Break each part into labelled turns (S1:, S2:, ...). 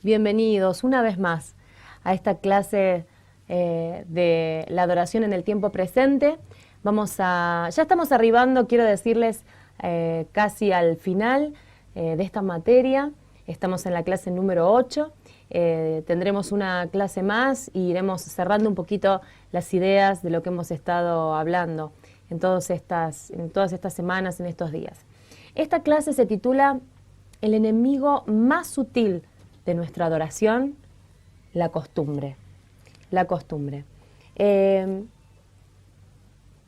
S1: Bienvenidos una vez más a esta clase de la adoración en el tiempo presente. Ya estamos arribando, quiero decirles, casi al final de esta materia. Estamos en la clase número 8. Tendremos una clase más y iremos cerrando un poquito las ideas de lo que hemos estado hablando en todas estas semanas, en estos días. Esta clase se titula El enemigo más sutil de nuestra adoración, la costumbre. La costumbre.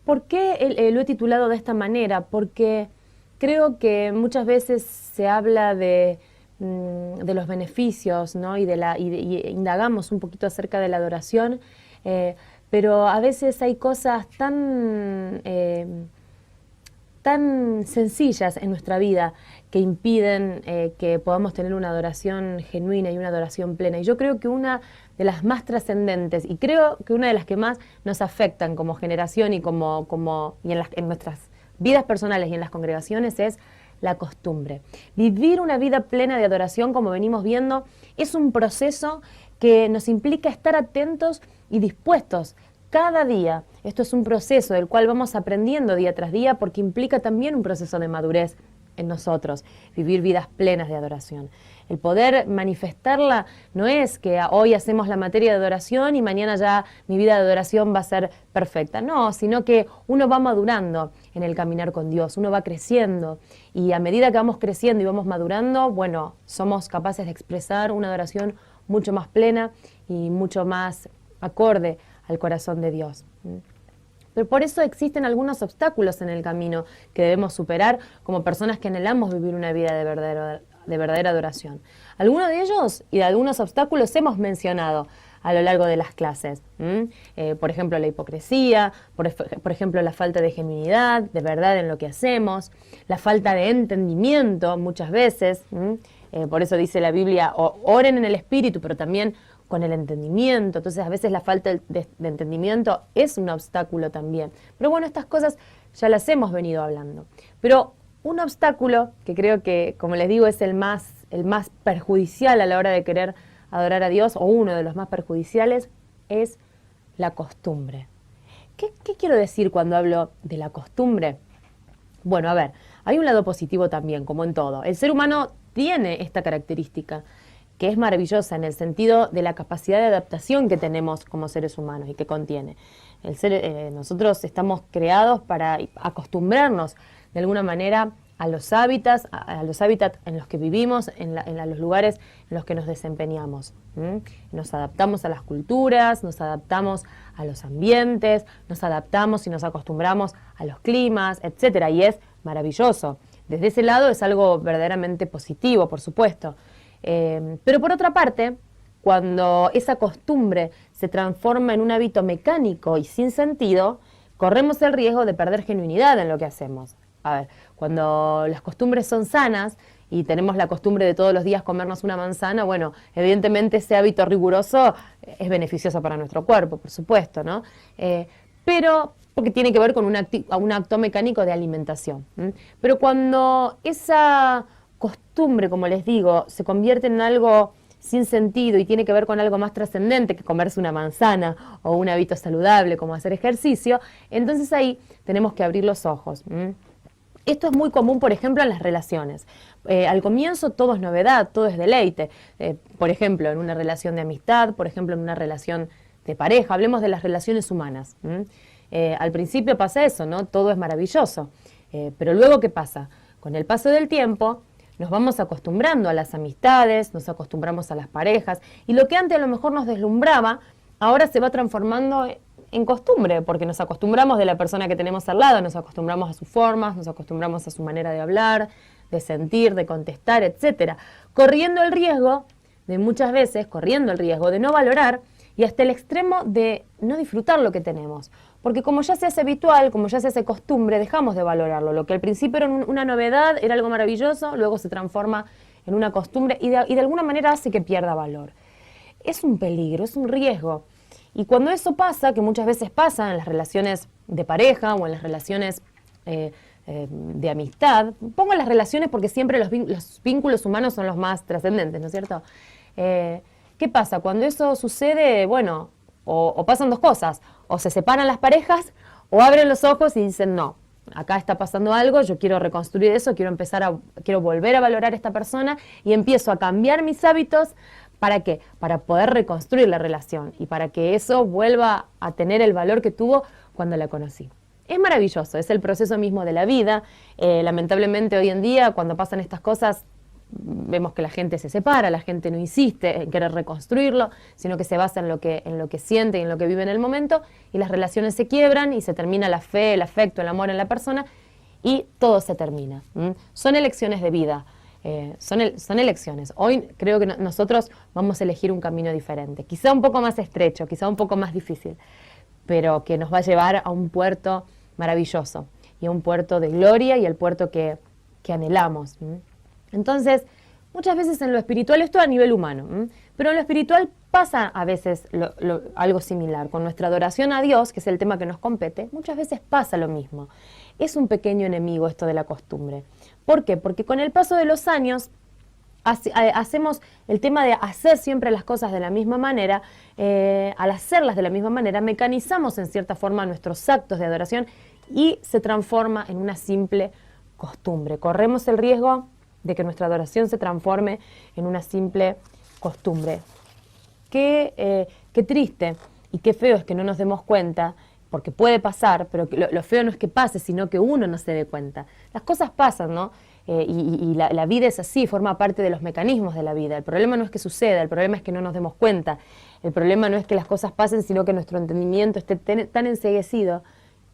S1: ¿Por qué lo he titulado de esta manera? Porque creo que muchas veces se habla de los beneficios, ¿no? y indagamos un poquito acerca de la adoración, pero a veces hay cosas tan sencillas en nuestra vida que impiden que podamos tener una adoración genuina y una adoración plena. Y yo creo que una de las más trascendentes, y creo que una de las que más nos afectan como generación y en nuestras vidas personales y en las congregaciones, es la costumbre. Vivir una vida plena de adoración, como venimos viendo, es un proceso que nos implica estar atentos y dispuestos cada día. Esto es un proceso del cual vamos aprendiendo día tras día, porque implica también un proceso de madurez en nosotros, vivir vidas plenas de adoración. El poder manifestarla no es que hoy hacemos la materia de adoración y mañana ya mi vida de adoración va a ser perfecta. No, sino que uno va madurando en el caminar con Dios, uno va creciendo, y a medida que vamos creciendo y vamos madurando, bueno, somos capaces de expresar una adoración mucho más plena y mucho más acorde al corazón de Dios. Pero por eso existen algunos obstáculos en el camino que debemos superar como personas que anhelamos vivir una vida de verdadera adoración. Algunos de ellos y de algunos obstáculos hemos mencionado a lo largo de las clases. Por ejemplo, la hipocresía, por ejemplo, la falta de genuinidad, de verdad en lo que hacemos, la falta de entendimiento muchas veces. Por eso dice la Biblia, oren en el Espíritu, pero también con el entendimiento. Entonces a veces la falta de entendimiento es un obstáculo también. Pero bueno, estas cosas ya las hemos venido hablando. Pero un obstáculo que creo que, como les digo, es el más perjudicial a la hora de querer adorar a Dios, o uno de los más perjudiciales, es la costumbre. ¿Qué quiero decir cuando hablo de la costumbre? Bueno, a ver, hay un lado positivo también, como en todo. El ser humano tiene esta característica, que es maravillosa en el sentido de la capacidad de adaptación que tenemos como seres humanos y que contiene. Nosotros estamos creados para acostumbrarnos de alguna manera a los hábitats en los que vivimos, en los lugares en los que nos desempeñamos. Nos adaptamos a las culturas, nos adaptamos a los ambientes, nos adaptamos y nos acostumbramos a los climas, etcétera, y es maravilloso. Desde ese lado es algo verdaderamente positivo, por supuesto. Pero por otra parte, cuando esa costumbre se transforma en un hábito mecánico y sin sentido, corremos el riesgo de perder genuinidad en lo que hacemos. A ver, cuando las costumbres son sanas y tenemos la costumbre de todos los días comernos una manzana, bueno, evidentemente ese hábito riguroso es beneficioso para nuestro cuerpo, por supuesto, ¿no? Pero porque tiene que ver con un acto mecánico de alimentación. Pero cuando esa costumbre, como les digo, se convierte en algo sin sentido y tiene que ver con algo más trascendente que comerse una manzana o un hábito saludable como hacer ejercicio, entonces ahí tenemos que abrir los ojos. Esto es muy común, por ejemplo, en las relaciones. Al comienzo todo es novedad, todo es deleite. Por ejemplo, en una relación de amistad, por ejemplo, en una relación de pareja. Hablemos de las relaciones humanas. Al principio pasa eso, ¿no? Todo es maravilloso. Pero luego, ¿qué pasa? Con el paso del tiempo nos vamos acostumbrando a las amistades, nos acostumbramos a las parejas, y lo que antes a lo mejor nos deslumbraba, ahora se va transformando en costumbre, porque nos acostumbramos de la persona que tenemos al lado, nos acostumbramos a sus formas, nos acostumbramos a su manera de hablar, de sentir, de contestar, etcétera, corriendo el riesgo de no valorar y hasta el extremo de no disfrutar lo que tenemos. Porque como ya se hace habitual, como ya se hace costumbre, dejamos de valorarlo. Lo que al principio era una novedad, era algo maravilloso, luego se transforma en una costumbre y de alguna manera hace que pierda valor. Es un peligro, es un riesgo. Y cuando eso pasa, que muchas veces pasa en las relaciones de pareja o en las relaciones de amistad, pongo las relaciones porque siempre los vínculos humanos son los más trascendentes, ¿no es cierto? ¿Qué pasa? Cuando eso sucede, bueno, o pasan dos cosas, o se separan las parejas, o abren los ojos y dicen, no, acá está pasando algo, yo quiero reconstruir eso, quiero volver a valorar a esta persona y empiezo a cambiar mis hábitos. ¿Para qué? Para poder reconstruir la relación y para que eso vuelva a tener el valor que tuvo cuando la conocí. Es maravilloso, es el proceso mismo de la vida. Lamentablemente hoy en día, cuando pasan estas cosas, vemos que la gente se separa, la gente no insiste en querer reconstruirlo, sino que se basa en lo que siente y en lo que vive en el momento, y las relaciones se quiebran y se termina la fe, el afecto, el amor en la persona, y todo se termina. Son elecciones de vida, son elecciones. Hoy creo que nosotros vamos a elegir un camino diferente, quizá un poco más estrecho, quizá un poco más difícil, pero que nos va a llevar a un puerto maravilloso, y a un puerto de gloria y al puerto que anhelamos. Entonces, muchas veces en lo espiritual, esto a nivel humano, pero en lo espiritual pasa a veces algo similar. Con nuestra adoración a Dios, que es el tema que nos compete, muchas veces pasa lo mismo. Es un pequeño enemigo esto de la costumbre. ¿Por qué? Porque con el paso de los años hacemos el tema de hacer siempre las cosas de la misma manera. Al hacerlas de la misma manera, mecanizamos en cierta forma nuestros actos de adoración y se transforma en una simple costumbre. Corremos el riesgo de que nuestra adoración se transforme en una simple costumbre. Qué triste y qué feo es que no nos demos cuenta, porque puede pasar, pero lo feo no es que pase, sino que uno no se dé cuenta. Las cosas pasan, ¿no? Y la vida es así, forma parte de los mecanismos de la vida. El problema no es que suceda, el problema es que no nos demos cuenta. El problema no es que las cosas pasen, sino que nuestro entendimiento esté tan enceguecido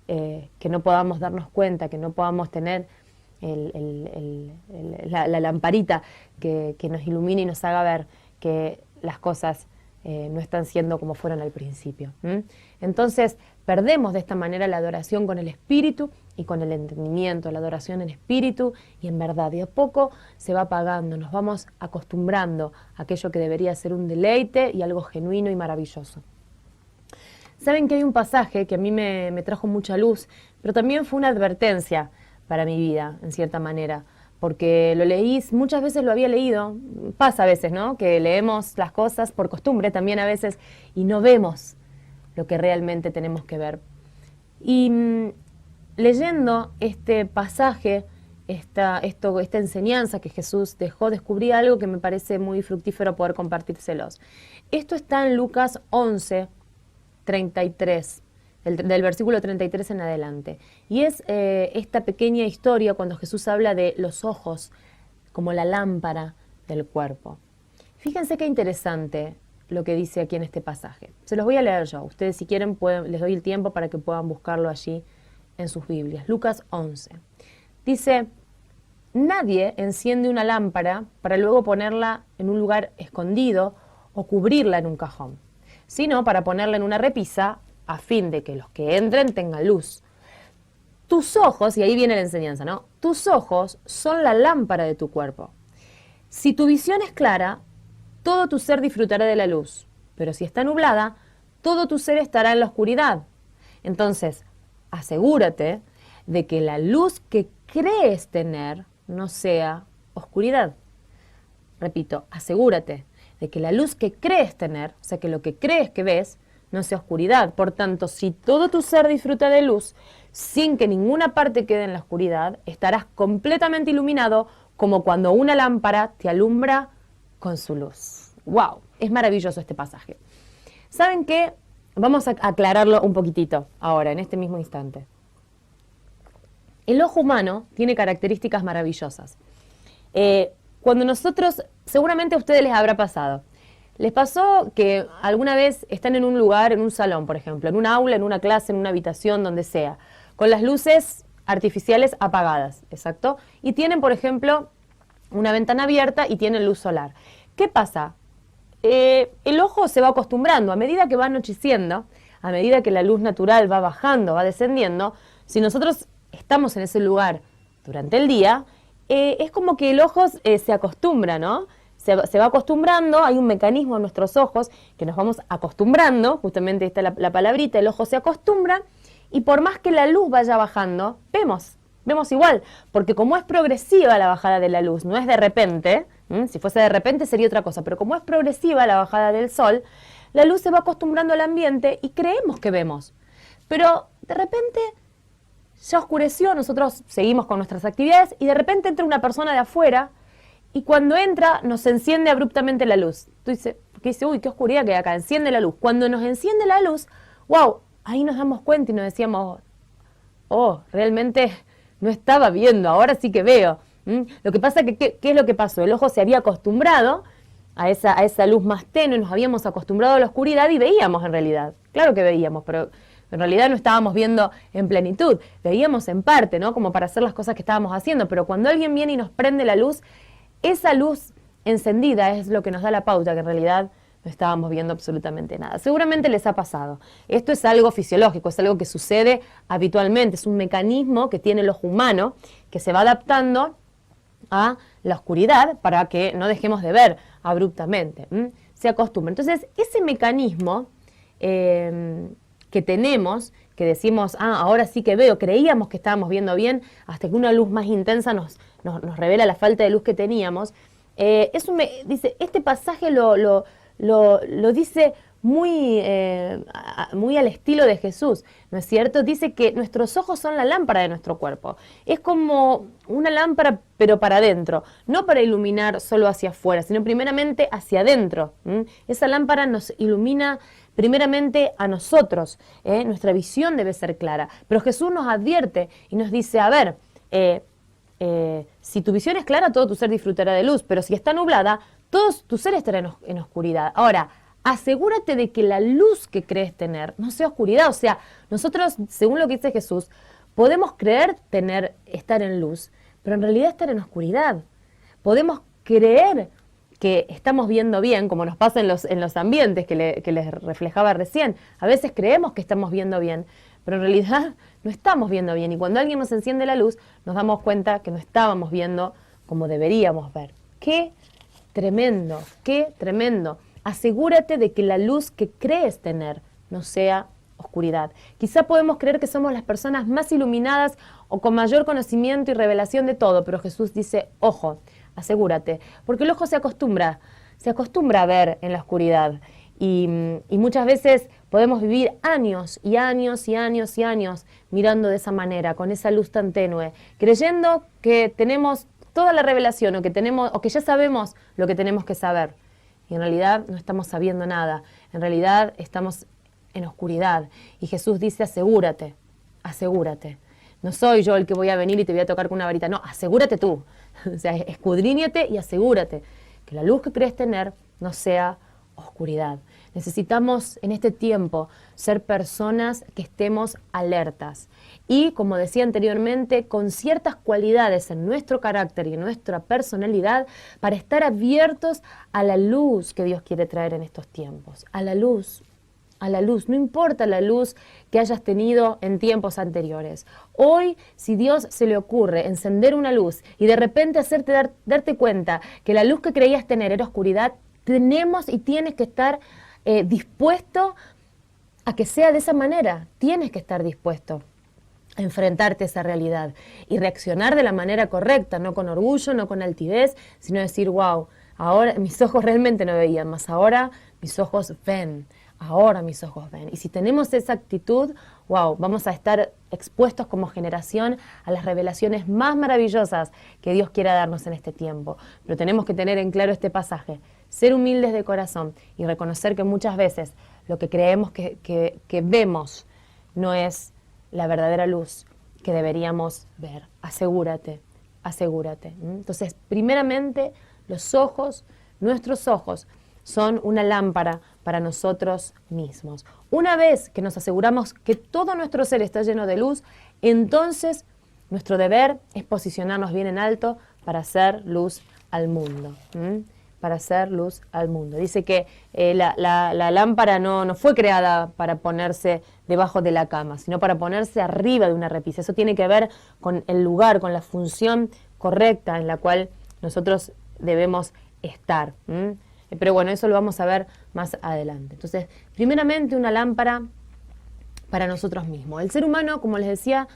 S1: que no podamos darnos cuenta, que no podamos tener la lamparita que nos ilumine y nos haga ver que las cosas no están siendo como fueron al principio. Entonces, perdemos de esta manera la adoración con el espíritu y con el entendimiento, la adoración en espíritu y en verdad. Y a poco se va apagando, nos vamos acostumbrando a aquello que debería ser un deleite y algo genuino y maravilloso. Saben que hay un pasaje que a mí me trajo mucha luz, pero también fue una advertencia para mi vida, en cierta manera, porque lo leí, muchas veces lo había leído, pasa a veces, ¿no?, que leemos las cosas por costumbre también a veces y no vemos lo que realmente tenemos que ver. Y leyendo este pasaje, esta enseñanza que Jesús dejó, descubrí algo que me parece muy fructífero poder compartírselos. Esto está en Lucas 11, 33. Del versículo 33 en adelante. Y es esta pequeña historia cuando Jesús habla de los ojos como la lámpara del cuerpo. Fíjense qué interesante lo que dice aquí en este pasaje. Se los voy a leer yo. Ustedes si quieren les doy el tiempo para que puedan buscarlo allí en sus Biblias. Lucas 11. Dice, nadie enciende una lámpara para luego ponerla en un lugar escondido o cubrirla en un cajón, sino para ponerla en una repisa a fin de que los que entren tengan luz. Tus ojos, y ahí viene la enseñanza, ¿no? Tus ojos son la lámpara de tu cuerpo. Si tu visión es clara, todo tu ser disfrutará de la luz, pero si está nublada, todo tu ser estará en la oscuridad. Entonces, asegúrate de que la luz que crees tener no sea oscuridad. Repito, asegúrate de que la luz que crees tener, o sea, que lo que crees que ves, no sea oscuridad. Por tanto, si todo tu ser disfruta de luz, sin que ninguna parte quede en la oscuridad, estarás completamente iluminado como cuando una lámpara te alumbra con su luz. ¡Wow! Es maravilloso este pasaje. ¿Saben qué? Vamos a aclararlo un poquitito ahora, en este mismo instante. El ojo humano tiene características maravillosas. Cuando nosotros, seguramente a ustedes les habrá pasado, ¿les pasó que alguna vez están en un lugar, en un salón, por ejemplo, en un aula, en una clase, en una habitación, donde sea, con las luces artificiales apagadas, exacto? Y tienen, por ejemplo, una ventana abierta y tienen luz solar. ¿Qué pasa? El ojo se va acostumbrando, a medida que va anocheciendo, a medida que la luz natural va bajando, va descendiendo, si nosotros estamos en ese lugar durante el día, es como que el ojo se acostumbra, ¿no? Se va acostumbrando, hay un mecanismo en nuestros ojos que nos vamos acostumbrando, justamente está la palabrita, el ojo se acostumbra, y por más que la luz vaya bajando, vemos igual, porque como es progresiva la bajada de la luz, no es de repente, Si fuese de repente sería otra cosa, pero como es progresiva la bajada del sol, la luz se va acostumbrando al ambiente y creemos que vemos. Pero de repente ya oscureció, nosotros seguimos con nuestras actividades y de repente entra una persona de afuera y cuando entra nos enciende abruptamente la luz. Tú dices, uy, qué oscuridad que hay acá, enciende la luz. Cuando nos enciende la luz, wow, ahí nos damos cuenta y nos decíamos, oh, realmente no estaba viendo, ahora sí que veo. Lo que pasa que, ¿qué es lo que pasó? El ojo se había acostumbrado a esa luz más tenue, nos habíamos acostumbrado a la oscuridad y veíamos en realidad. Claro que veíamos, pero en realidad no estábamos viendo en plenitud, veíamos en parte, ¿no? Como para hacer las cosas que estábamos haciendo, pero cuando alguien viene y nos prende la luz, esa luz encendida es lo que nos da la pauta, que en realidad no estábamos viendo absolutamente nada. Seguramente les ha pasado. Esto es algo fisiológico, es algo que sucede habitualmente, es un mecanismo que tiene el ojo humano, que se va adaptando a la oscuridad para que no dejemos de ver abruptamente. Se acostumbra. Entonces, ese mecanismo que tenemos, que decimos, ahora sí que veo, creíamos que estábamos viendo bien, hasta que una luz más intensa nos revela la falta de luz que teníamos. Dice, este pasaje lo dice muy al estilo de Jesús, ¿no es cierto? Dice que nuestros ojos son la lámpara de nuestro cuerpo. Es como una lámpara, pero para adentro, no para iluminar solo hacia afuera, sino primeramente hacia adentro. Esa lámpara nos ilumina primeramente a nosotros, nuestra visión debe ser clara. Pero Jesús nos advierte y nos dice, a ver, si tu visión es clara, todo tu ser disfrutará de luz, pero si está nublada, todo tu ser estará en oscuridad. Ahora, asegúrate de que la luz que crees tener no sea oscuridad. O sea, nosotros, según lo que dice Jesús, podemos creer estar en luz, pero en realidad estar en oscuridad. Podemos creer que estamos viendo bien, como nos pasa en los ambientes que les reflejaba recién. A veces creemos que estamos viendo bien, pero en realidad no estamos viendo bien. Y cuando alguien nos enciende la luz, nos damos cuenta que no estábamos viendo como deberíamos ver. ¡Qué tremendo! ¡Qué tremendo! Asegúrate de que la luz que crees tener no sea oscuridad. Quizá podemos creer que somos las personas más iluminadas o con mayor conocimiento y revelación de todo, pero Jesús dice, ojo, asegúrate, porque el ojo se acostumbra a ver en la oscuridad y muchas veces podemos vivir años y años y años y años mirando de esa manera, con esa luz tan tenue, creyendo que tenemos toda la revelación o que ya sabemos lo que tenemos que saber. Y en realidad no estamos sabiendo nada, en realidad estamos en oscuridad. Y Jesús dice, asegúrate, asegúrate. No soy yo el que voy a venir y te voy a tocar con una varita, no, asegúrate tú. O sea, escudriñate y asegúrate que la luz que crees tener no sea oscuridad. Necesitamos en este tiempo ser personas que estemos alertas y, como decía anteriormente, con ciertas cualidades en nuestro carácter y en nuestra personalidad para estar abiertos a la luz que Dios quiere traer en estos tiempos, a la luz. No importa la luz que hayas tenido en tiempos anteriores. Hoy, si Dios se le ocurre encender una luz y de repente hacerte darte cuenta que la luz que creías tener era oscuridad, tenemos y tienes que estar dispuesto a que sea de esa manera. Tienes que estar dispuesto a enfrentarte a esa realidad y reaccionar de la manera correcta, no con orgullo, no con altivez, sino decir, wow, ahora mis ojos realmente no veían, más ahora mis ojos ven. Ahora mis ojos ven. Y si tenemos esa actitud, wow, vamos a estar expuestos como generación a las revelaciones más maravillosas que Dios quiera darnos en este tiempo. Pero tenemos que tener en claro este pasaje, ser humildes de corazón y reconocer que muchas veces lo que creemos que vemos no es la verdadera luz que deberíamos ver. Asegúrate, asegúrate. Entonces, primeramente, los ojos, nuestros ojos, son una lámpara para nosotros mismos. Una vez que nos aseguramos que todo nuestro ser está lleno de luz, entonces nuestro deber es posicionarnos bien en alto para hacer luz al mundo. Para hacer luz al mundo. Dice que la lámpara no fue creada para ponerse debajo de la cama, sino para ponerse arriba de una repisa. Eso tiene que ver con el lugar, con la función correcta en la cual nosotros debemos estar. Pero bueno, eso lo vamos a ver más adelante. Entonces, primeramente una lámpara para nosotros mismos. El ser humano, como les decía,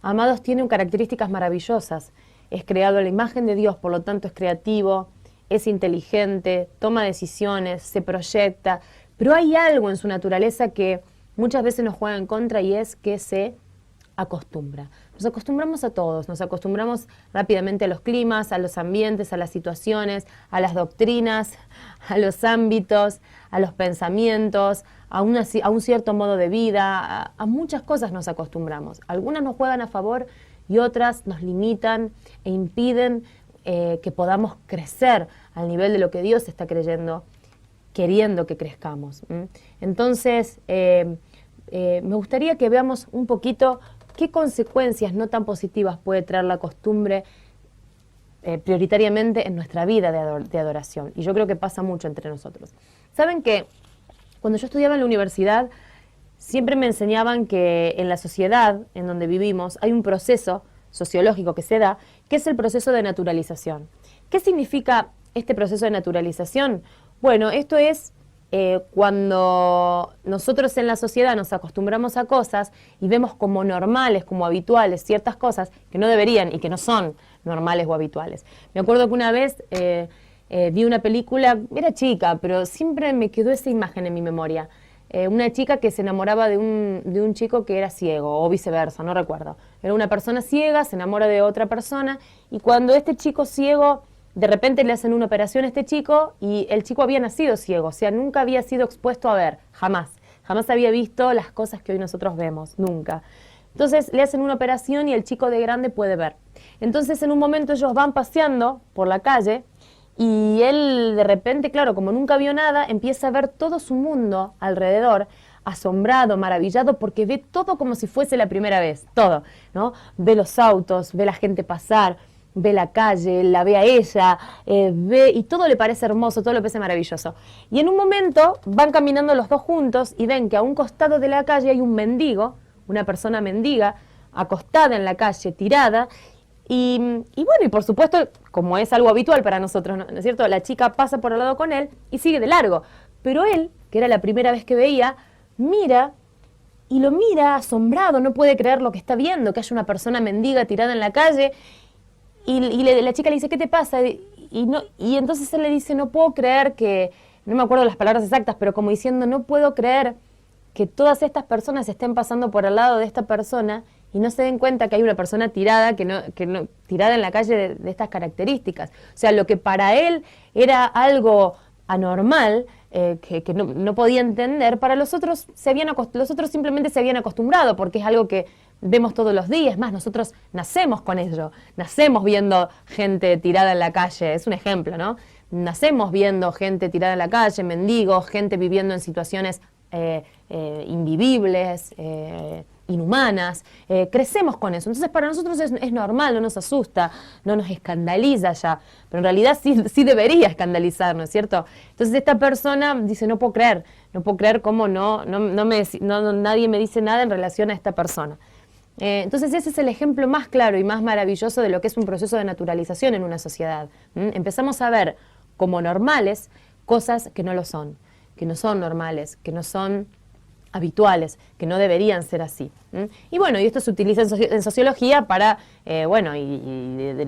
S1: amados, tiene características maravillosas. Es creado a la imagen de Dios, por lo tanto es creativo, es inteligente, toma decisiones, se proyecta, pero hay algo en su naturaleza que muchas veces nos juega en contra y es que se acostumbra. Nos acostumbramos a todos, nos acostumbramos rápidamente a los climas, a los ambientes, a las situaciones, a las doctrinas, a los ámbitos, a los pensamientos, a un cierto modo de vida, a muchas cosas nos acostumbramos. Algunas nos juegan a favor y otras nos limitan e impiden que podamos crecer al nivel de lo que Dios está queriendo que crezcamos. Entonces, me gustaría que veamos un poquito qué consecuencias no tan positivas puede traer la costumbre prioritariamente en nuestra vida de adoración. Y yo creo que pasa mucho entre nosotros. Saben que cuando yo estudiaba en la universidad, siempre me enseñaban que en la sociedad en donde vivimos hay un proceso sociológico que se da, que es el proceso de naturalización. ¿Qué significa este proceso de naturalización? Bueno, esto es cuando nosotros en la sociedad nos acostumbramos a cosas y vemos como normales, como habituales, ciertas cosas que no deberían y que no son normales o habituales. Me acuerdo que una vez vi una película, era chica, pero siempre me quedó esa imagen en mi memoria. Una chica que se enamoraba de un chico que era ciego, o viceversa, no recuerdo. Era una persona ciega, se enamora de otra persona, y cuando este chico ciego, de repente le hacen una operación a este chico, y el chico había nacido ciego, o sea, nunca había sido expuesto a ver, jamás. Jamás había visto las cosas que hoy nosotros vemos, nunca. Entonces le hacen una operación y el chico de grande puede ver. Entonces en un momento ellos van paseando por la calle, y él de repente, claro, como nunca vio nada, empieza a ver todo su mundo alrededor, asombrado, maravillado, porque ve todo como si fuese la primera vez, todo, ¿no? Ve los autos, ve la gente pasar, ve la calle, la ve a ella, ve, y todo le parece hermoso, todo le parece maravilloso. Y en un momento van caminando los dos juntos y ven que a un costado de la calle hay un mendigo, una persona mendiga, acostada en la calle, tirada. Y bueno, y por supuesto, como es algo habitual para nosotros, ¿no es cierto? La chica pasa por al lado con él y sigue de largo. Pero él, que era la primera vez que veía, mira y lo mira asombrado, no puede creer lo que está viendo, que haya una persona mendiga tirada en la calle. Y la chica le dice, ¿qué te pasa? Y entonces él le dice, no puedo creer que, no me acuerdo las palabras exactas, pero como diciendo, no puedo creer que todas estas personas estén pasando por al lado de esta persona y no se den cuenta que hay una persona tirada, tirada en la calle de estas características. O sea, lo que para él era algo anormal, que no podía entender, para los otros simplemente se habían acostumbrado, porque es algo que vemos todos los días. Más, nosotros nacemos con ello, nacemos viendo gente tirada en la calle, es un ejemplo, ¿no? Nacemos viendo gente tirada en la calle, mendigos, gente viviendo en situaciones invivibles, inhumanas, crecemos con eso. Entonces para nosotros es normal, no nos asusta, no nos escandaliza ya, pero en realidad sí debería escandalizarnos, ¿cierto? Entonces esta persona dice, no puedo creer cómo nadie me dice nada en relación a esta persona. Entonces ese es el ejemplo más claro y más maravilloso de lo que es un proceso de naturalización en una sociedad. Empezamos a ver como normales cosas que no lo son, que no son normales, que no son habituales, que no deberían ser así. Y bueno, y esto se utiliza en sociología para, de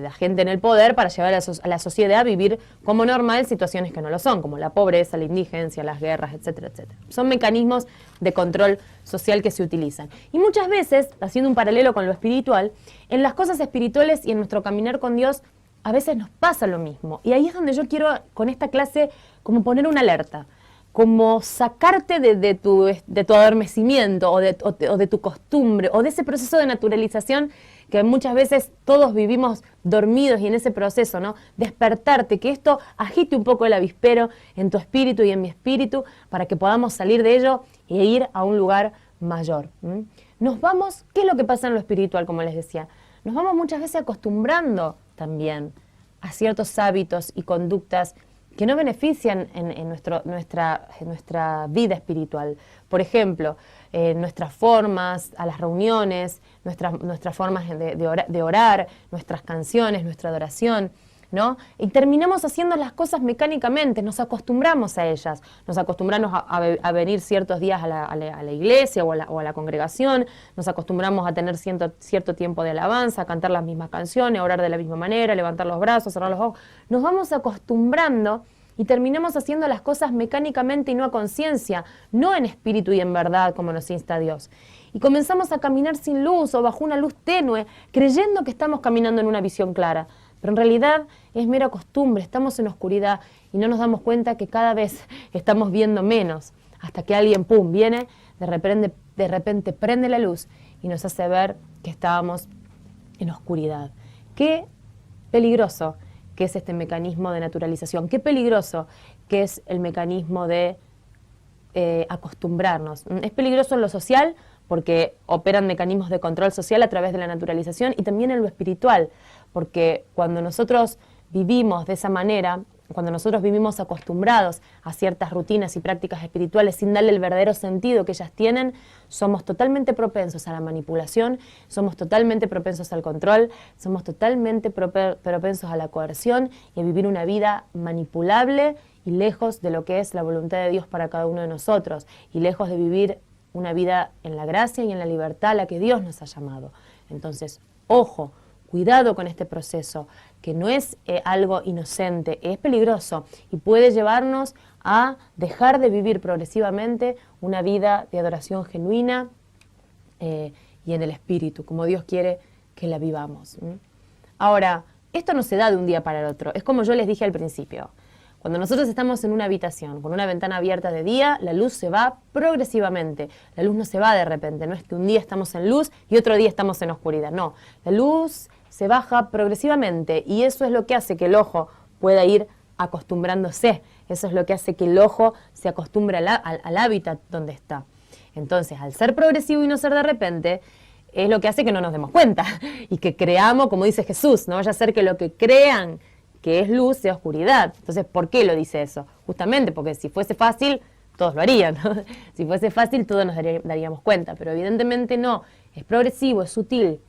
S1: la gente en el poder, para llevar a la sociedad a vivir como normal situaciones que no lo son, como la pobreza, la indigencia, las guerras, etcétera, etcétera. Son mecanismos de control social que se utilizan. Y muchas veces, haciendo un paralelo con lo espiritual, en las cosas espirituales y en nuestro caminar con Dios, a veces nos pasa lo mismo. Y ahí es donde yo quiero, con esta clase, como poner una alerta, como sacarte de tu adormecimiento o de tu costumbre o de ese proceso de naturalización que muchas veces todos vivimos dormidos y en ese proceso, ¿no? Despertarte, que esto agite un poco el avispero en tu espíritu y en mi espíritu para que podamos salir de ello e ir a un lugar mayor. Nos vamos, ¿qué es lo que pasa en lo espiritual, como les decía? Nos vamos muchas veces acostumbrando también a ciertos hábitos y conductas que no benefician en nuestra vida espiritual. Por ejemplo, nuestras formas a las reuniones, nuestras formas de orar, nuestras canciones, nuestra adoración. ¿no? Y terminamos haciendo las cosas mecánicamente, nos acostumbramos a ellas, nos acostumbramos a venir ciertos días a la iglesia o a la congregación, nos acostumbramos a tener cierto tiempo de alabanza, a cantar las mismas canciones, a orar de la misma manera, levantar los brazos, cerrar los ojos. Nos vamos acostumbrando y terminamos haciendo las cosas mecánicamente y no a conciencia, no en espíritu y en verdad como nos insta Dios. Y comenzamos a caminar sin luz o bajo una luz tenue, creyendo que estamos caminando en una visión clara. Pero en realidad es mera costumbre, estamos en oscuridad y no nos damos cuenta que cada vez estamos viendo menos, hasta que alguien, pum, viene, de repente prende la luz y nos hace ver que estábamos en oscuridad. Qué peligroso que es este mecanismo de naturalización, qué peligroso que es el mecanismo de acostumbrarnos. Es peligroso en lo social porque operan mecanismos de control social a través de la naturalización y también en lo espiritual, porque cuando nosotros vivimos de esa manera, cuando nosotros vivimos acostumbrados a ciertas rutinas y prácticas espirituales sin darle el verdadero sentido que ellas tienen, somos totalmente propensos a la manipulación, somos totalmente propensos al control, somos totalmente propensos a la coerción y a vivir una vida manipulable y lejos de lo que es la voluntad de Dios para cada uno de nosotros, y lejos de vivir una vida en la gracia y en la libertad a la que Dios nos ha llamado. Entonces, ojo, cuidado con este proceso, que no es algo inocente, es peligroso y puede llevarnos a dejar de vivir progresivamente una vida de adoración genuina y en el espíritu, como Dios quiere que la vivamos. Ahora, esto no se da de un día para el otro, es como yo les dije al principio. Cuando nosotros estamos en una habitación con una ventana abierta de día, la luz se va progresivamente. La luz no se va de repente, no es que un día estamos en luz y otro día estamos en oscuridad. No, la luz se baja progresivamente y eso es lo que hace que el ojo pueda ir acostumbrándose. Eso es lo que hace que el ojo se acostumbre al hábitat donde está. Entonces, al ser progresivo y no ser de repente, es lo que hace que no nos demos cuenta y que creamos, como dice Jesús, no vaya a ser que lo que crean que es luz sea oscuridad. Entonces, ¿por qué lo dice eso? Justamente porque si fuese fácil, todos lo harían, ¿no? Si fuese fácil, todos nos daríamos cuenta, pero evidentemente no, es progresivo, es sutil.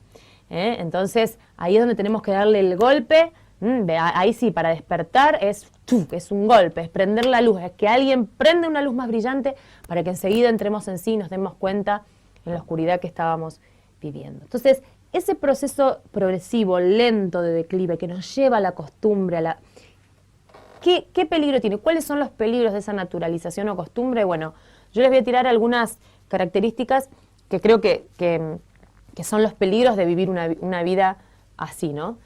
S1: Entonces, ahí es donde tenemos que darle el golpe. Ahí sí, para despertar es un golpe, es prender la luz, es que alguien prende una luz más brillante para que enseguida entremos en sí y nos demos cuenta en la oscuridad que estábamos viviendo. Entonces, ese proceso progresivo, lento de declive que nos lleva a la costumbre, ¿qué peligro tiene? ¿Cuáles son los peligros de esa naturalización o costumbre? Bueno, yo les voy a tirar algunas características que creo que son los peligros de vivir una vida así, ¿no?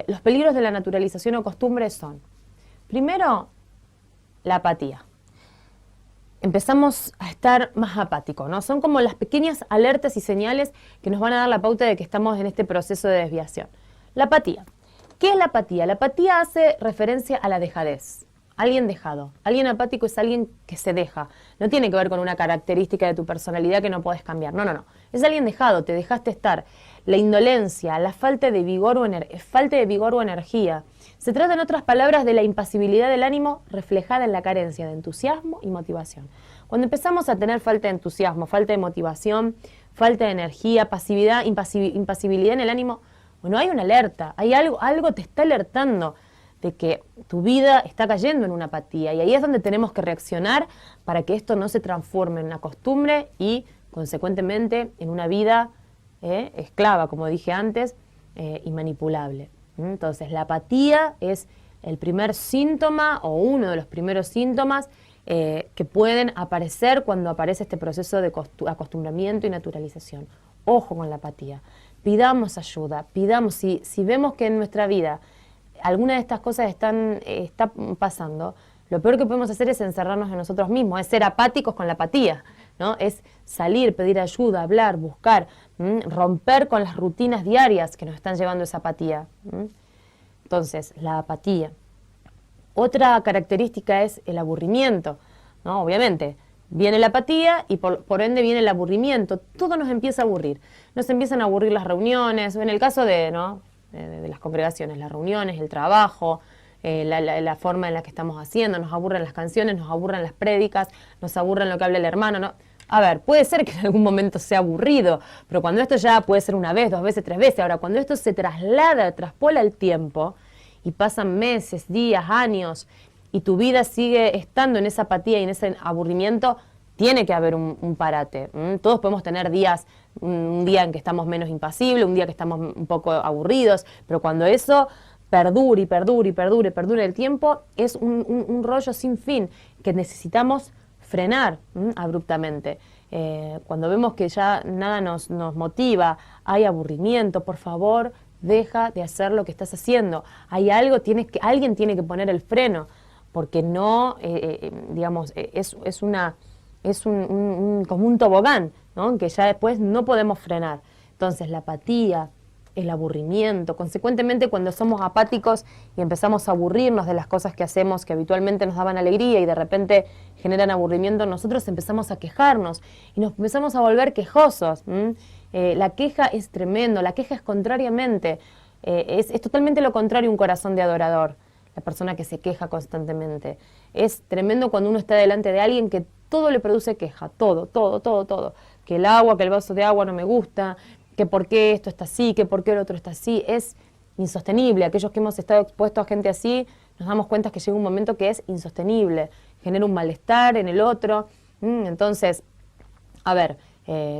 S1: Los peligros de la naturalización o costumbre son, primero, la apatía. Empezamos a estar más apáticos, ¿no? Son como las pequeñas alertas y señales que nos van a dar la pauta de que estamos en este proceso de desviación. La apatía. ¿Qué es la apatía? La apatía hace referencia a la dejadez. Alguien dejado. Alguien apático es alguien que se deja. No tiene que ver con una característica de tu personalidad que no podés cambiar. No, no, no. Es alguien dejado, te dejaste estar. La indolencia, la falta de vigor o energía. Se trata, en otras palabras, de la impasibilidad del ánimo reflejada en la carencia de entusiasmo y motivación. Cuando empezamos a tener falta de entusiasmo, falta de motivación, falta de energía, pasividad, impasibilidad en el ánimo, bueno, hay una alerta, hay algo te está alertando de que tu vida está cayendo en una apatía, y ahí es donde tenemos que reaccionar para que esto no se transforme en una costumbre y, consecuentemente, en una vida esclava, como dije antes, y manipulable. Entonces, la apatía es el primer síntoma o uno de los primeros síntomas que pueden aparecer cuando aparece este proceso de acostumbramiento y naturalización. Ojo con la apatía. Pidamos ayuda, si vemos que en nuestra vida alguna de estas cosas está pasando, lo peor que podemos hacer es encerrarnos en nosotros mismos, es ser apáticos con la apatía, ¿no? Es salir, pedir ayuda, hablar, buscar, romper con las rutinas diarias que nos están llevando a esa apatía. Entonces, la apatía. Otra característica es el aburrimiento, ¿no? Obviamente, viene la apatía y por ende viene el aburrimiento. Todo nos empieza a aburrir. Nos empiezan a aburrir las reuniones, o en el caso de las congregaciones, las reuniones, el trabajo, la forma en la que estamos haciendo, nos aburren las canciones, nos aburren las prédicas, nos aburren lo que habla el hermano, ¿no? A ver, puede ser que en algún momento sea aburrido, pero cuando esto ya puede ser una vez, 2 veces, 3 veces, ahora cuando esto se traspola el tiempo y pasan meses, días, años, y tu vida sigue estando en esa apatía y en ese aburrimiento, tiene que haber un parate. Todos podemos tener días, un día en que estamos menos impasibles, un día que estamos un poco aburridos, pero cuando eso perdure y perdure y perdure y perdure el tiempo, es un rollo sin fin que necesitamos frenar abruptamente. Cuando vemos que ya nada nos motiva, hay aburrimiento, por favor, deja de hacer lo que estás haciendo. Hay algo, alguien tiene que poner el freno, porque no, digamos, es como un tobogán, ¿no? Que ya después no podemos frenar. Entonces la apatía, el aburrimiento, consecuentemente cuando somos apáticos y empezamos a aburrirnos de las cosas que hacemos que habitualmente nos daban alegría y de repente generan aburrimiento, nosotros empezamos a quejarnos y nos empezamos a volver quejosos. La queja es tremendo, la queja es contrariamente, es totalmente lo contrario a un corazón de adorador, la persona que se queja constantemente. Es tremendo cuando uno está delante de alguien que todo le produce queja, todo, que el agua, que el vaso de agua no me gusta, que por qué esto está así, que por qué el otro está así, es insostenible. Aquellos que hemos estado expuestos a gente así, nos damos cuenta que llega un momento que es insostenible, genera un malestar en el otro. Entonces, a ver,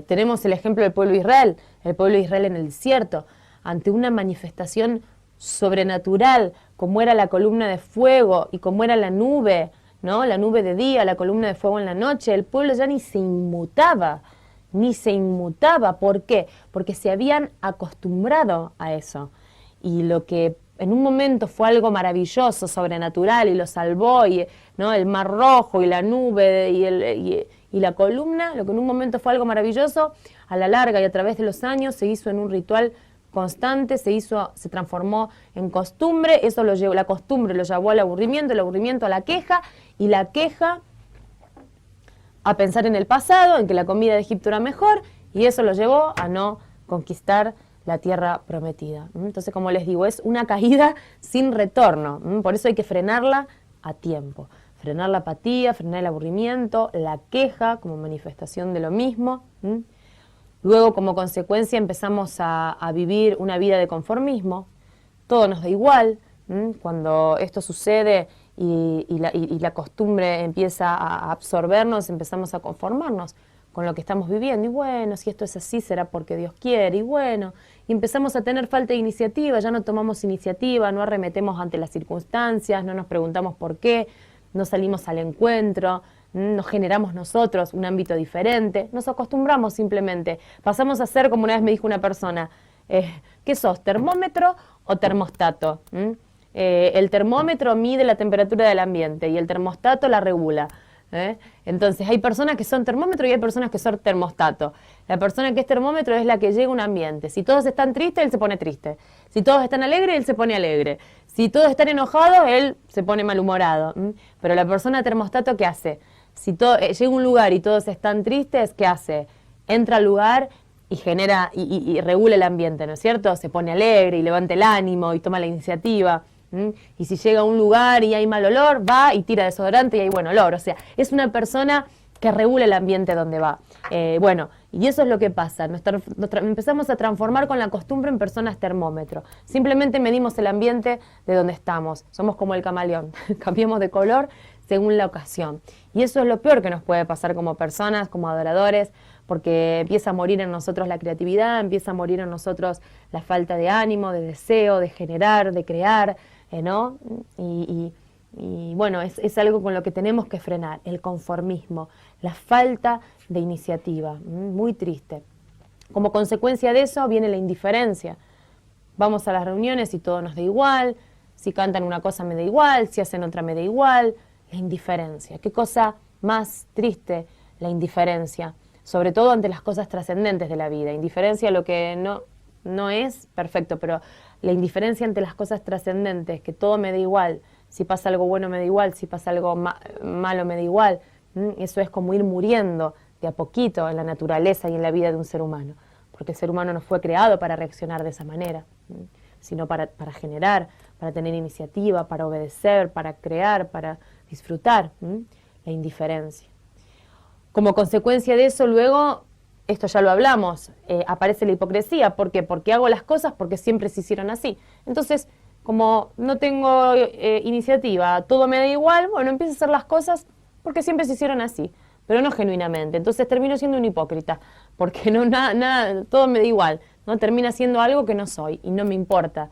S1: tenemos el ejemplo del pueblo de Israel, el pueblo de Israel en el desierto, ante una manifestación sobrenatural, como era la columna de fuego y como era la nube, ¿no? La nube de día, la columna de fuego en la noche, el pueblo ya ni se inmutaba. ¿Por qué? Porque se habían acostumbrado a eso. Y lo que en un momento fue algo maravilloso, sobrenatural, y lo salvó, ¿no? El mar rojo y la nube y la columna, lo que en un momento fue algo maravilloso, a la larga y a través de los años se hizo en un ritual constante, se transformó en costumbre, la costumbre lo llevó al aburrimiento, el aburrimiento a la queja, y la queja a pensar en el pasado, en que la comida de Egipto era mejor, y eso lo llevó a no conquistar la tierra prometida. Entonces, como les digo, es una caída sin retorno. Por eso hay que frenarla a tiempo. Frenar la apatía, frenar el aburrimiento, la queja como manifestación de lo mismo. Luego, como consecuencia, empezamos a vivir una vida de conformismo. Todo nos da igual. Cuando esto sucede y la costumbre empieza a absorbernos, empezamos a conformarnos con lo que estamos viviendo. Y bueno, si esto es así, será porque Dios quiere. Y bueno, y empezamos a tener falta de iniciativa, ya no tomamos iniciativa, no arremetemos ante las circunstancias, no nos preguntamos por qué, no salimos al encuentro, nos generamos nosotros un ámbito diferente, nos acostumbramos simplemente. Pasamos a ser, como una vez me dijo una persona, ¿qué sos, termómetro o termostato? El termómetro mide la temperatura del ambiente y el termostato la regula. Entonces hay personas que son termómetro y hay personas que son termostato. La persona que es termómetro es la que llega a un ambiente. Si todos están tristes, él se pone triste. Si todos están alegres, él se pone alegre. Si todos están enojados, él se pone malhumorado. Pero la persona termostato, ¿qué hace? Si llega a un lugar y todos están tristes, ¿qué hace? Entra al lugar y genera y regula el ambiente, ¿no es cierto? Se pone alegre y levanta el ánimo y toma la iniciativa. Y si llega a un lugar y hay mal olor, va y tira desodorante y hay buen olor. O sea, es una persona que regula el ambiente donde va. Bueno, y eso es lo que pasa. Empezamos a transformar con la costumbre en personas termómetro. Simplemente medimos el ambiente de donde estamos. Somos como el camaleón. Cambiamos de color según la ocasión. Y eso es lo peor que nos puede pasar como personas, como adoradores, porque empieza a morir en nosotros la creatividad, empieza a morir en nosotros la falta de ánimo, de deseo, de generar, de crear, ¿no? Y bueno, es algo con lo que tenemos que frenar, el conformismo, la falta de iniciativa, muy triste. Como consecuencia de eso viene la indiferencia. Vamos a las reuniones y todo nos da igual, si cantan una cosa me da igual, si hacen otra me da igual. La indiferencia, qué cosa más triste la indiferencia, sobre todo ante las cosas trascendentes de la vida. Indiferencia a lo que no es perfecto, pero la indiferencia ante las cosas trascendentes, que todo me da igual, si pasa algo bueno me da igual, si pasa algo malo me da igual. Eso es como ir muriendo de a poquito en la naturaleza y en la vida de un ser humano, porque el ser humano no fue creado para reaccionar de esa manera, sino para generar, para tener iniciativa, para obedecer, para crear, para disfrutar. La indiferencia. Como consecuencia de eso, luego, esto ya lo hablamos, aparece la hipocresía. ¿Por qué? Porque hago las cosas porque siempre se hicieron así. Entonces, como no tengo iniciativa, todo me da igual, bueno, empiezo a hacer las cosas porque siempre se hicieron así, pero no genuinamente. Entonces termino siendo un hipócrita, porque no nada, todo me da igual, ¿no? Termina siendo algo que no soy y no me importa.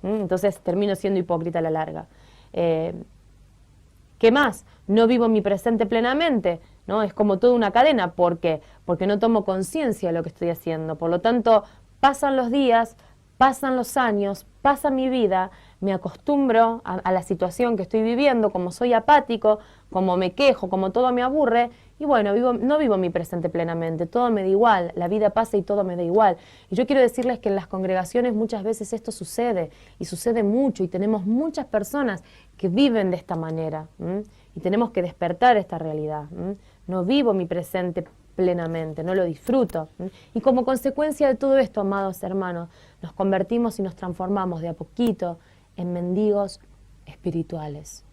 S1: Entonces termino siendo hipócrita a la larga. ¿Qué más? No vivo mi presente plenamente, ¿no? Es como toda una cadena. ¿Por qué? Porque no tomo conciencia de lo que estoy haciendo. Por lo tanto, pasan los días, pasan los años, pasa mi vida, me acostumbro a la situación que estoy viviendo, como soy apático, como me quejo, como todo me aburre, y bueno, no vivo mi presente plenamente, todo me da igual, la vida pasa y todo me da igual. Y yo quiero decirles que en las congregaciones muchas veces esto sucede, y sucede mucho, y tenemos muchas personas que viven de esta manera, y tenemos que despertar esta realidad. No vivo mi presente plenamente, no lo disfruto. Y como consecuencia de todo esto, amados hermanos, nos convertimos y nos transformamos de a poquito en mendigos espirituales,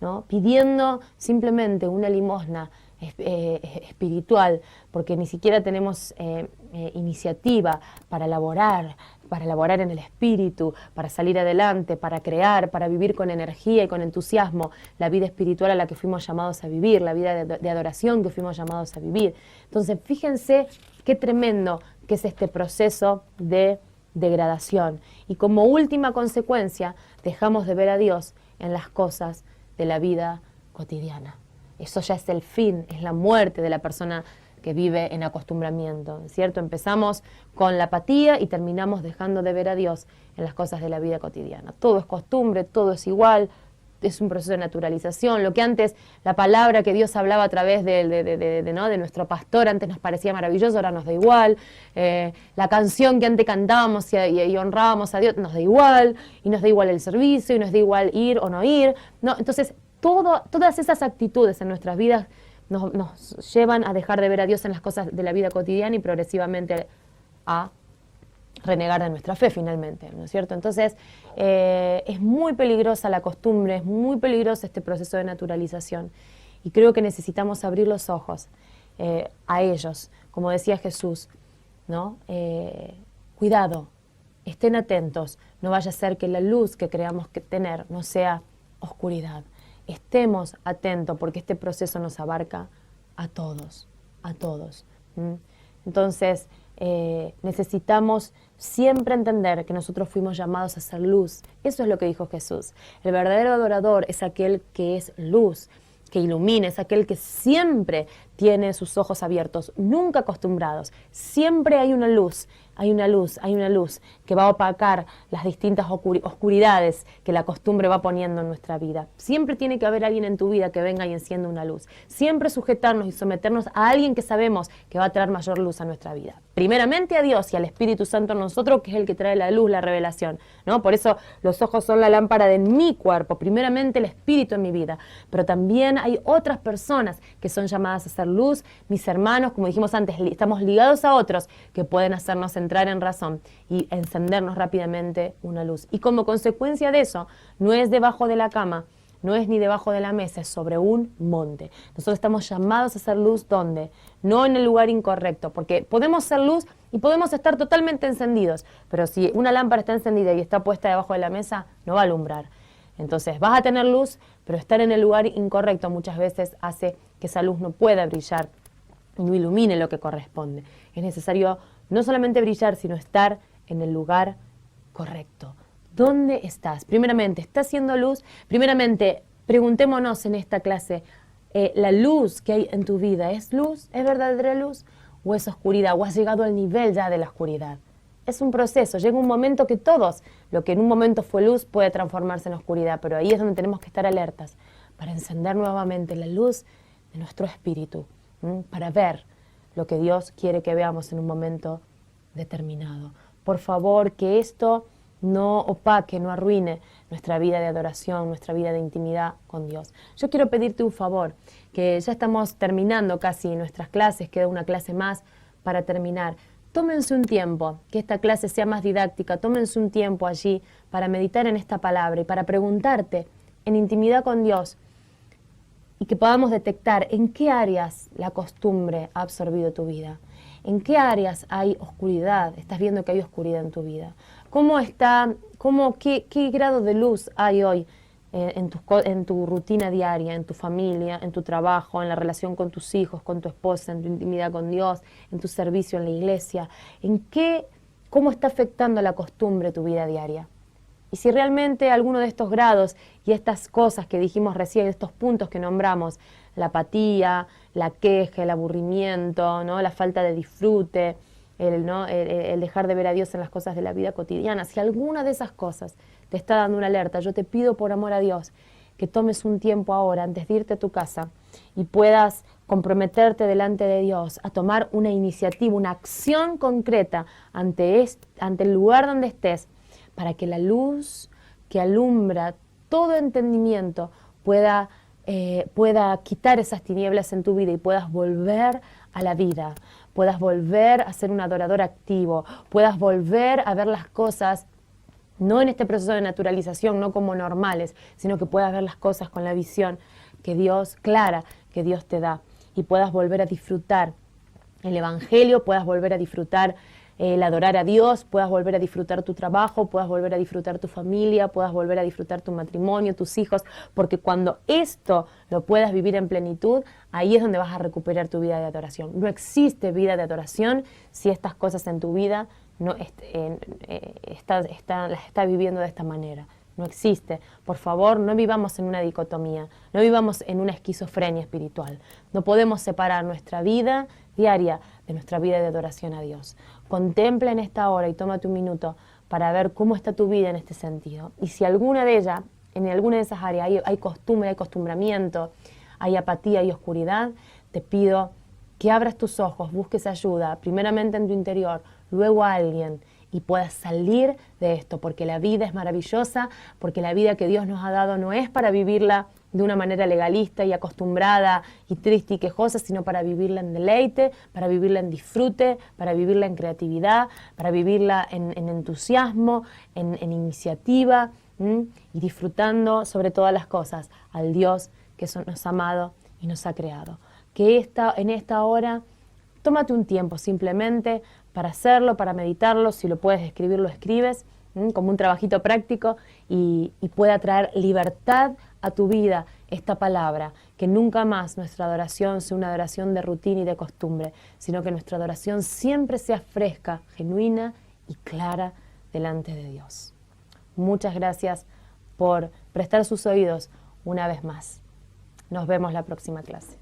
S1: ¿no? Pidiendo simplemente una limosna espiritual, porque ni siquiera tenemos iniciativa para elaborar en el espíritu, para salir adelante, para crear, para vivir con energía y con entusiasmo la vida espiritual a la que fuimos llamados a vivir, la vida de adoración que fuimos llamados a vivir. Entonces, fíjense qué tremendo que es este proceso de degradación. Y como última consecuencia, dejamos de ver a Dios en las cosas de la vida cotidiana. Eso ya es el fin, es la muerte de la persona que vive en acostumbramiento, ¿cierto? Empezamos con la apatía y terminamos dejando de ver a Dios en las cosas de la vida cotidiana. Todo es costumbre, todo es igual, es un proceso de naturalización. Lo que antes, la palabra que Dios hablaba a través de nuestro pastor, antes nos parecía maravilloso, ahora nos da igual. La canción que antes cantábamos y honrábamos a Dios, nos da igual, y nos da igual el servicio, y nos da igual ir o no ir. No, entonces, todas esas actitudes en nuestras vidas nos llevan a dejar de ver a Dios en las cosas de la vida cotidiana y progresivamente a renegar de nuestra fe finalmente, ¿no es cierto? Entonces, es muy peligrosa la costumbre, es muy peligroso este proceso de naturalización y creo que necesitamos abrir los ojos a ellos, como decía Jesús, ¿no? Cuidado, estén atentos, no vaya a ser que la luz que creamos que tener no sea oscuridad. Estemos atentos porque este proceso nos abarca a todos, a todos. Entonces, necesitamos siempre entender que nosotros fuimos llamados a ser luz. Eso es lo que dijo Jesús. El verdadero adorador es aquel que es luz, que ilumina, es aquel que siempre tiene sus ojos abiertos, nunca acostumbrados. Siempre hay una luz, hay una luz que va a opacar las distintas oscuridades que la costumbre va poniendo en nuestra vida. Siempre tiene que haber alguien en tu vida que venga y encienda una luz. Siempre sujetarnos y someternos a alguien que sabemos que va a traer mayor luz a nuestra vida. Primeramente a Dios y al Espíritu Santo en nosotros, que es el que trae la luz, la revelación, ¿no? Por eso los ojos son la lámpara de mi cuerpo, primeramente el Espíritu en mi vida. Pero también hay otras personas que son llamadas a ser luz, mis hermanos, como dijimos antes, estamos ligados a otros que pueden hacernos entrar en razón y encendernos rápidamente una luz. Y como consecuencia de eso, no es debajo de la cama, no es ni debajo de la mesa, es sobre un monte. Nosotros estamos llamados a hacer luz, ¿dónde? No en el lugar incorrecto, porque podemos ser luz y podemos estar totalmente encendidos, pero si una lámpara está encendida y está puesta debajo de la mesa, no va a alumbrar. Entonces vas a tener luz, pero estar en el lugar incorrecto muchas veces hace que esa luz no pueda brillar y no ilumine lo que corresponde. Es necesario no solamente brillar, sino estar en el lugar correcto. ¿Dónde estás? Primeramente, ¿estás haciendo luz? Primeramente, preguntémonos en esta clase, ¿la luz que hay en tu vida es luz? ¿Es verdadera luz? ¿O es oscuridad? ¿O has llegado al nivel ya de la oscuridad? Es un proceso, llega un momento que todos, lo que en un momento fue luz puede transformarse en oscuridad, pero ahí es donde tenemos que estar alertas para encender nuevamente la luz de nuestro espíritu, para ver lo que Dios quiere que veamos en un momento determinado. Por favor, que esto no opaque, no arruine nuestra vida de adoración, nuestra vida de intimidad con Dios. Yo quiero pedirte un favor, que ya estamos terminando casi nuestras clases, queda una clase más para terminar. Tómense un tiempo, que esta clase sea más didáctica, tómense un tiempo allí para meditar en esta palabra y para preguntarte en intimidad con Dios y que podamos detectar en qué áreas la costumbre ha absorbido tu vida, en qué áreas hay oscuridad, estás viendo que hay oscuridad en tu vida. ¿Cómo está, qué grado de luz hay hoy en tu rutina diaria, en tu familia, en tu trabajo, en la relación con tus hijos, con tu esposa, en tu intimidad con Dios, en tu servicio en la iglesia? ¿Cómo está afectando la costumbre tu vida diaria? Y si realmente alguno de estos grados y estas cosas que dijimos recién, estos puntos que nombramos, la apatía, la queja, el aburrimiento, ¿no?, la falta de disfrute, el dejar de ver a Dios en las cosas de la vida cotidiana, si alguna de esas cosas te está dando una alerta, yo te pido por amor a Dios que tomes un tiempo ahora antes de irte a tu casa y puedas comprometerte delante de Dios a tomar una iniciativa, una acción concreta ante el lugar donde estés, para que la luz que alumbra todo entendimiento pueda quitar esas tinieblas en tu vida y puedas volver a la vida, puedas volver a ser un adorador activo, puedas volver a ver las cosas no en este proceso de naturalización, no como normales, sino que puedas ver las cosas con la visión clara que Dios te da, y puedas volver a disfrutar el Evangelio, puedas volver a disfrutar el adorar a Dios, puedas volver a disfrutar tu trabajo, puedas volver a disfrutar tu familia, puedas volver a disfrutar tu matrimonio, tus hijos, porque cuando esto lo puedas vivir en plenitud, ahí es donde vas a recuperar tu vida de adoración. No existe vida de adoración si estas cosas en tu vida no las está viviendo de esta manera. No existe. Por favor, no vivamos en una dicotomía, no vivamos en una esquizofrenia espiritual. No podemos separar nuestra vida diaria de nuestra vida de adoración a Dios. Contempla en esta hora y tómate un minuto para ver cómo está tu vida en este sentido. Y si alguna de ellas, en alguna de esas áreas hay costumbre, hay acostumbramiento, hay apatía y oscuridad, te pido que abras tus ojos, busques ayuda, primeramente en tu interior, luego a alguien, y puedas salir de esto, porque la vida es maravillosa, porque la vida que Dios nos ha dado no es para vivirla de una manera legalista y acostumbrada y triste y quejosa, sino para vivirla en deleite, para vivirla en disfrute, para vivirla en creatividad, para vivirla en entusiasmo, en iniciativa, y disfrutando sobre todas las cosas al Dios que nos ha amado y nos ha creado. Que en esta hora, tómate un tiempo simplemente para hacerlo, para meditarlo. Si lo puedes escribir, lo escribes, como un trabajito práctico, y pueda traer libertad a tu vida esta palabra, que nunca más nuestra adoración sea una adoración de rutina y de costumbre, sino que nuestra adoración siempre sea fresca, genuina y clara delante de Dios. Muchas gracias por prestar sus oídos una vez más. Nos vemos la próxima clase.